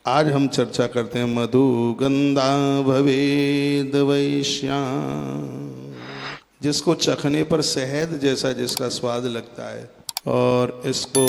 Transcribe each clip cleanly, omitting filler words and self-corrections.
आज हम चर्चा करते हैं मधु गंधा भवेद वैश्याम, जिसको चखने पर शहद जैसा जिसका स्वाद लगता है, और इसको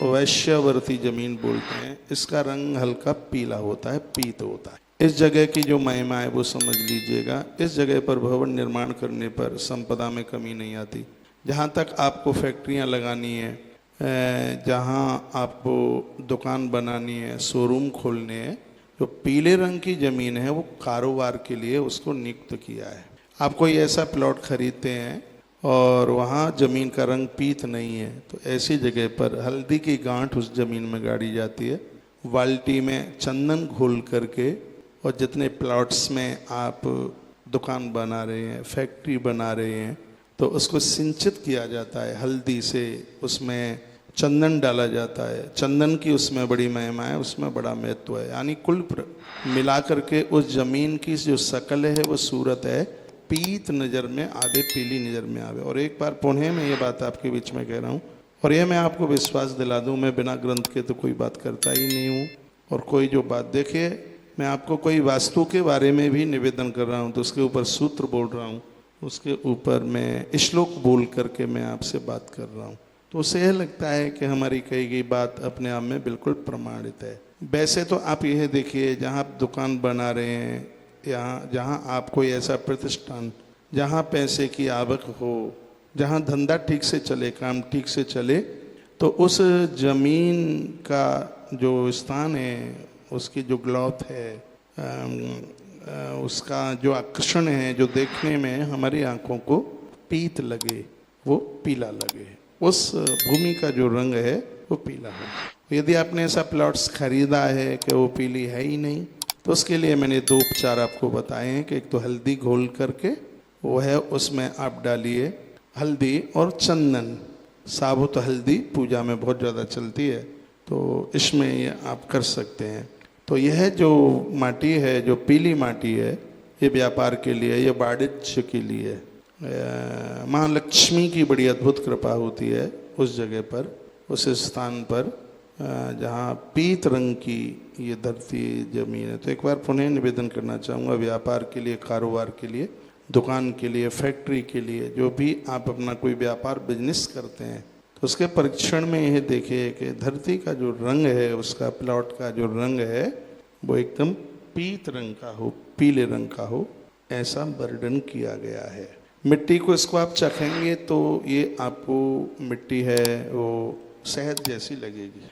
वैश्यवर्ती जमीन बोलते हैं। इसका रंग हल्का पीला होता है, पीत होता है। इस जगह की जो महिमा है वो समझ लीजिएगा। इस जगह पर भवन निर्माण करने पर संपदा में कमी नहीं आती। जहाँ तक आपको फैक्ट्रियाँ लगानी है, जहाँ आपको दुकान बनानी है, शोरूम खोलने हैं, जो पीले रंग की ज़मीन है वो कारोबार के लिए उसको नियुक्त किया है। आप कोई ऐसा प्लॉट खरीदते हैं और वहाँ ज़मीन का रंग पीत नहीं है, तो ऐसी जगह पर हल्दी की गांठ उस ज़मीन में गाड़ी जाती है, बाल्टी में चंदन घोल करके, और जितने प्लॉट्स में आप दुकान बना रहे हैं, फैक्ट्री बना रहे हैं, तो उसको सिंचित किया जाता है हल्दी से, उसमें चंदन डाला जाता है। चंदन की उसमें बड़ी महिमा है, उसमें बड़ा महत्व है। यानी कुल मिला करके उस जमीन की जो शकल है, वो सूरत है, पीत नज़र में आवे, पीली नज़र में आवे। और एक बार पुनः मैं ये बात आपके बीच में कह रहा हूँ, और ये मैं आपको विश्वास दिला दूँ, मैं बिना ग्रंथ के तो कोई बात करता ही नहीं हूँ। और कोई जो बात, देखिए, मैं आपको कोई वास्तु के बारे में भी निवेदन कर रहा हूँ तो उसके ऊपर सूत्र बोल रहा हूँ, उसके ऊपर मैं श्लोक बोल करके मैं आपसे बात कर रहा हूँ, तो उसे यह लगता है कि हमारी कही गई बात अपने आप में बिल्कुल प्रमाणित है। वैसे तो आप यह देखिए, जहाँ आप दुकान बना रहे हैं, यहाँ जहाँ आप कोई ऐसा प्रतिष्ठान जहाँ पैसे की आवक हो, जहाँ धंधा ठीक से चले, काम ठीक से चले, तो उस जमीन का जो स्थान है, उसकी जो ग्लॉथ है, उसका जो आकर्षण है, जो देखने में हमारी आंखों को पीत लगे, वो पीला लगे, उस भूमि का जो रंग है वो पीला हो। यदि आपने ऐसा प्लॉट्स खरीदा है कि वो पीली है ही नहीं, तो उसके लिए मैंने दो उपचार आपको बताए हैं कि एक तो हल्दी घोल करके वो है, उसमें आप डालिए हल्दी और चंदन। साबुत हल्दी पूजा में बहुत ज़्यादा चलती है, तो इसमें ये आप कर सकते हैं। तो यह जो माटी है, जो पीली माटी है, ये व्यापार के लिए, ये वाणिज्य के लिए, माँ लक्ष्मी की बड़ी अद्भुत कृपा होती है उस जगह पर, उस स्थान पर जहाँ पीत रंग की ये धरती जमीन है। तो एक बार पुनः निवेदन करना चाहूँगा, व्यापार के लिए, कारोबार के लिए, दुकान के लिए, फैक्ट्री के लिए, जो भी आप अपना कोई व्यापार बिजनेस करते हैं, तो उसके परीक्षण में यह देखिए कि धरती का जो रंग है, उसका प्लॉट का जो रंग है, वो एकदम पीत रंग का हो, पीले रंग का हो, ऐसा वर्णन किया गया है। मिट्टी को, इसको आप चखेंगे तो ये आपको मिट्टी है वो शहद जैसी लगेगी।